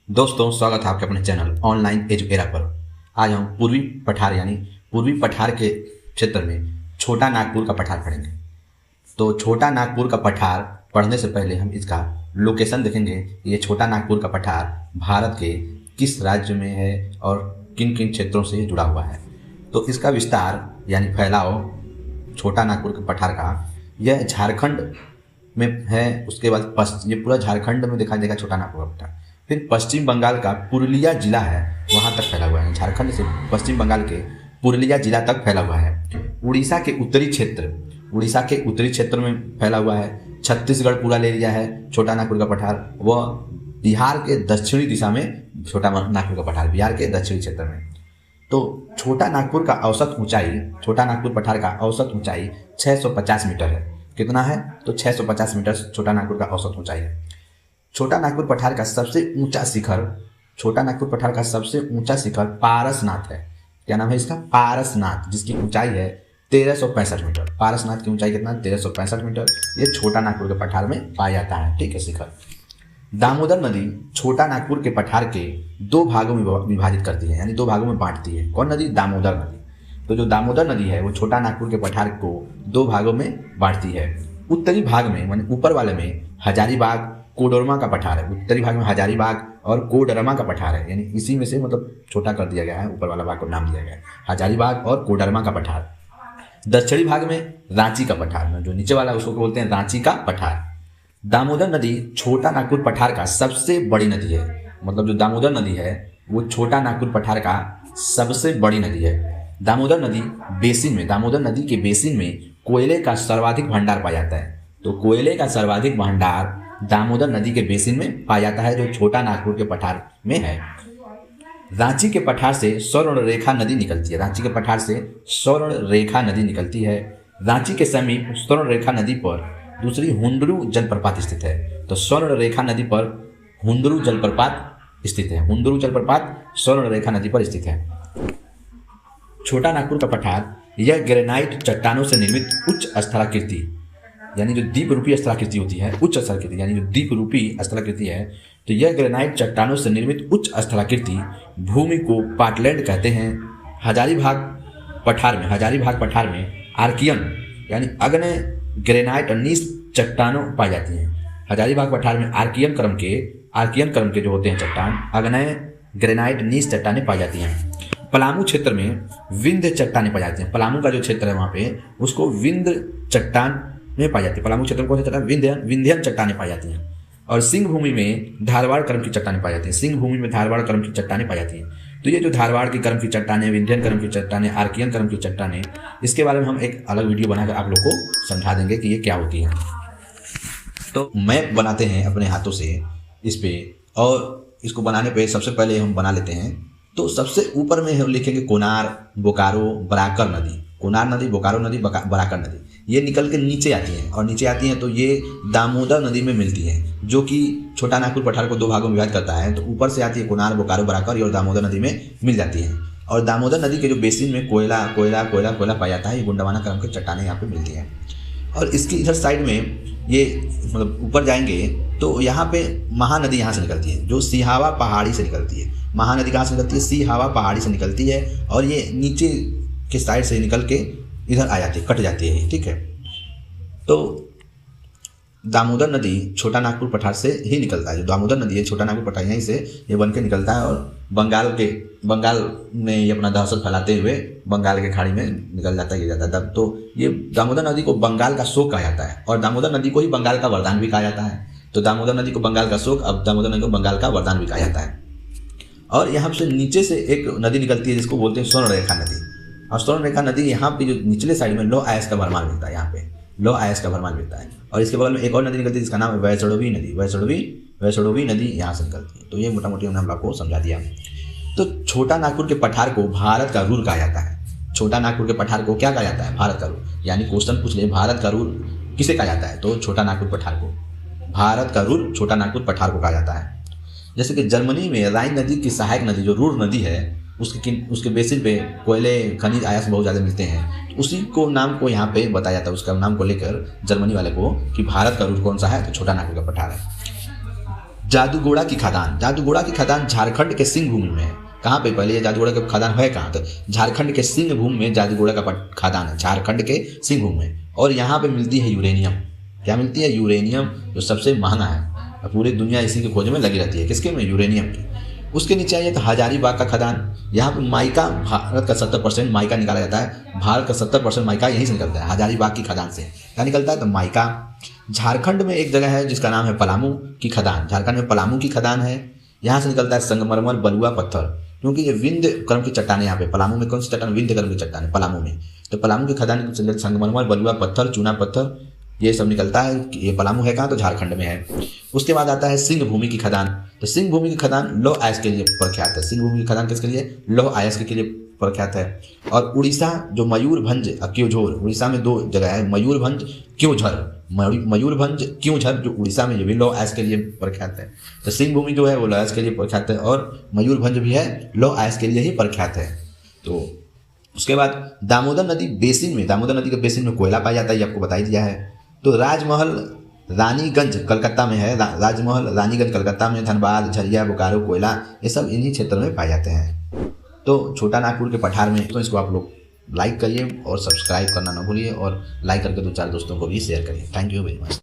दोस्तों, स्वागत है आपके अपने चैनल ऑनलाइन एजुकेरा पर। आज हम पूर्वी पठार यानी पूर्वी पठार के क्षेत्र में छोटा नागपुर का पठार पढ़ेंगे। तो छोटा नागपुर का पठार पढ़ने से पहले हम इसका लोकेशन देखेंगे। ये छोटा नागपुर का पठार भारत के किस राज्य में है और किन किन क्षेत्रों से जुड़ा हुआ है। तो इसका विस्तार यानी फैलाव छोटा नागपुर के पठार का, यह झारखंड में है। उसके बाद ये पूरा झारखंड में दिखाई देगा छोटा नागपुर का पठार। फिर पश्चिम बंगाल का पुरुलिया जिला है, वहाँ तक फैला हुआ है। झारखंड से पश्चिम बंगाल के पुरुलिया जिला तक फैला हुआ है। उड़ीसा के उत्तरी क्षेत्र में फैला हुआ है। छत्तीसगढ़ पूरा ले लिया है छोटा नागपुर का पठार। वह बिहार के दक्षिणी दिशा में छोटा नागपुर का पठार, बिहार के दक्षिणी क्षेत्र में। तो छोटा नागपुर पठार का औसत ऊंचाई 650 मीटर है। कितना है? तो 650 मीटर छोटा नागपुर का औसत ऊंचाई है। छोटा नागपुर पठार का सबसे ऊंचा शिखर पारसनाथ है। क्या नाम है इसका? पारसनाथ, जिसकी ऊंचाई है 1365 मीटर। पारसनाथ की ऊंचाई कितना? 1365 मीटर। ये छोटा नागपुर के पठार में पाया जाता है। ठीक है, शिखर। दामोदर नदी छोटा नागपुर के पठार के दो भागों में विभाजित करती है, यानी दो भागों में बांटती है। कौन नदी? दामोदर नदी। तो जो दामोदर नदी है वो छोटा नागपुर के पठार को दो भागों में बांटती है। उत्तरी भाग में यानी ऊपर वाले में हजारीबाग कोडरमा का पठार है। उत्तरी भाग में हजारीबाग और कोडरमा का पठार है, यानी इसी में से मतलब छोटा कर दिया गया है, ऊपर वाला भाग को नाम दिया गया है हजारीबाग और कोडरमा का पठार। दक्षिणी भाग में रांची का पठार, जो नीचे वाला उसको बोलते हैं रांची का पठार। दामोदर नदी छोटा नागपुर पठार का सबसे बड़ी नदी है। मतलब जो दामोदर नदी है वो छोटा नागपुर पठार का सबसे बड़ी नदी है। दामोदर नदी के बेसिन में कोयले का सर्वाधिक भंडार पाया जाता है। तो कोयले का सर्वाधिक भंडार दामोदर नदी के बेसिन में पाया जाता है, जो छोटा नागपुर के पठार में है। रांची के पठार से स्वर्ण रेखा नदी निकलती है। रांची के समीप स्वर्ण रेखा नदी पर दूसरी हुंडरू जलप्रपात स्थित है। तो स्वर्ण रेखा नदी पर हुंडरू जलप्रपात स्थित है। हुंडरू जलप्रपात स्वर्ण रेखा नदी पर स्थित है। छोटा नागपुर का पठार यह ग्रेनाइट चट्टानों से निर्मित उच्च स्थलाकृति यानी जो द्वीप रूपी स्थलाकृति होती है, उच्च स्थलाकृति यानी जो द्वीप रूपी स्थलाकृति है, तो यह ग्रेनाइट चट्टानों से निर्मित उच्च स्थलाकृति भूमि को पाटलैंड कहते हैं। हजारीबाग पठार में आर्कियन यानी अग्नय ग्रेनाइट नीस चट्टानों पाई जाती हैं। हजारीबाग पठार में आर्कियन क्रम के जो होते हैं चट्टान, अग्नय ग्रेनाइट नीस चट्टानें पाई जाती हैं। पलामू क्षेत्र में विंध्य चट्टानें पाई जाती हैं। पलामू का जो क्षेत्र है वहाँ पे उसको विंध्य चट्टान में पाई जाती है। पलामू क्षेत्र में कौन सी चट्टान? विंध्यन चट्टानें पाई जाती हैं। और सिंह भूमि में धारवाड़ क्रम की चट्टानें पाई जाती हैं। तो ये जो धारवाड़ की क्रम की चट्टानें, विंध्यन क्रम की चट्टानें, आर्कियन क्रम की चट्टानें, इसके बारे में हम एक अलग वीडियो बनाकर आप लोग को समझा देंगे कि ये क्या होती है। तो मैप बनाते हैं अपने हाथों से इस पे, और इसको बनाने पे सबसे पहले हम बना लेते हैं। तो सबसे ऊपर में हम लिखेंगे कोनार, बोकारो, बराकर नदी। कोनार नदी, बोकारो नदी, बराकर नदी, ये निकल के नीचे आती हैं। और नीचे आती हैं तो ये दामोदर नदी में मिलती हैं, जो कि छोटा नागपुर पठार को दो भागों में विभाजित करता है। तो ऊपर से आती है कोनार, बोकारो, बराकर, और दामोदर नदी में मिल जाती हैं। और दामोदर नदी के जो बेसिन में कोयला पाया जाता है, ये गुंडवाना क्रम के चट्टानें यहाँ पे मिलती हैं। और इसकी इधर साइड में ये मतलब ऊपर जाएंगे तो यहाँ पे महानदी यहाँ से निकलती है, जो सिहावा पहाड़ी से निकलती है। महानदी कहाँ से निकलती है? सिहावा पहाड़ी से निकलती है, और ये नीचे के साइड से निकल के इधर आ जाती है, कट जाती है। ठीक है, तो दामोदर नदी छोटा नागपुर पठार से ही निकलता है। जो दामोदर नदी है छोटा नागपुर पठार यहीं से ये बन के निकलता है, और बंगाल में ये अपना दहशत फैलाते हुए बंगाल के खाड़ी में निकल जाता है, गिर जाता है। तो ये दामोदर नदी को बंगाल का शोक कहा जाता है, और दामोदर नदी को ही बंगाल का वरदान भी कहा जाता है। तो दामोदर नदी को बंगाल का शोक, अब दामोदर नदी को बंगाल का वरदान भी कहा जाता है। और यहाँ से नीचे से एक नदी निकलती है जिसको बोलते हैं स्वर्ण रेखा नदी। और स्वर्ण रेखा नदी यहाँ पे जो निचले साइड में लो आयस का भरमाल मिलता है, यहाँ पे लो आयस का भरमाल मिलता है। और इसके बगल में एक और नदी निकलती है जिसका नाम है वैष्णवी नदी यहाँ से निकलती है। तो ये मोटा मोटी हमने हम लोग को समझा दिया। तो छोटा नागपुर के पठार को भारत का रूर कहा जाता है। छोटा नागपुर के पठार को क्या कहा जाता है? भारत का रूर। यानी क्वेश्चन पूछ ले, भारत का रूर किसे कहा जाता है? तो छोटा नागपुर पठार को भारत का रूर छोटा नागपुर पठार को कहा जाता है। जैसे कि जर्मनी में राइन नदी की सहायक नदी जो रूर नदी है, उसके बेसिन पे कोयले, खनिज, आयास बहुत ज़्यादा मिलते हैं। तो उसी को नाम को यहाँ पे बताया जाता है, उसका नाम को लेकर जर्मनी वाले को, कि भारत का रूट कौन सा है? तो छोटा नागपुर का पठार है। जादूगोड़ा की खदान। जादूगोड़ा की खदान झारखंड के सिंह भूमि में है। कहाँ पे? पहले ये जादूगोड़ा का खदान है कहाँ? तो झारखंड के सिंह भूमि में जादूगोड़ा का खदान है, झारखंड के सिंह भूमि में। और यहाँ पे मिलती है यूरेनियम। क्या मिलती है? यूरेनियम, जो सबसे महंगा है। पूरी दुनिया इसी की खोज में लगी रहती है। किसके में? यूरेनियम की। उसके नीचे आइए तो हजारीबाग का खदान। यहाँ पे माइका, भारत का 70% माइका निकाला जाता है। भारत का 70% माइका यहीं से निकलता है, हजारीबाग की खदान से। क्या निकलता है? तो माइका। झारखंड में एक जगह है जिसका नाम है पलामू की खदान। झारखंड में पलामू की खदान है। यहाँ से निकलता है संगमरमर, बलुआ पत्थर, क्योंकि ये विंध्य कर्म की चट्टान है। यहाँ पे पलामू में कौन सी चट्टान? विंध्य कर्म की चट्टान है पलामू में। तो पलामू की खदान संगमरमर, बलुआ पत्थर, चूना पत्थर, ये सब निकलता है। ये पलामू है कहाँ? तो झारखंड में है। उसके बाद आता है सिंह भूमि की खदान। तो सिंह भूमि की खदान लौह अयस्क के लिए प्रख्यात है। सिंह भूमि की खदान किसके लिए? लौह अयस्क के लिए प्रख्यात है। और उड़ीसा जो मयूरभंज क्योंझर, उड़ीसा में 2 जगह है, मयूरभंज क्योंझर। मयूरभंज क्योंझर जो उड़ीसा में, ये भी लौह अयस्क के लिए प्रख्यात है। तो सिंह भूमि जो है वो लौह अयस्क के लिए प्रख्यात है, और मयूरभंज भी है, लौह अयस्क के लिए ही प्रख्यात है। तो उसके बाद दामोदर नदी बेसिन में, दामोदर नदी के बेसिन में कोयला पाया जाता है, ये आपको बता ही दिया है। तो राजमहल रानीगंज कलकत्ता में है। राजमहल रानीगंज कलकत्ता में, धनबाद, झरिया, बोकारो, कोयला, ये सब इन्हीं क्षेत्रों में पाए जाते हैं। तो छोटा नागपुर के पठार में। तो इसको आप लोग लाइक करिए और सब्सक्राइब करना ना भूलिए, और लाइक करके 2-4 दोस्तों को भी शेयर करिए। Thank you very much.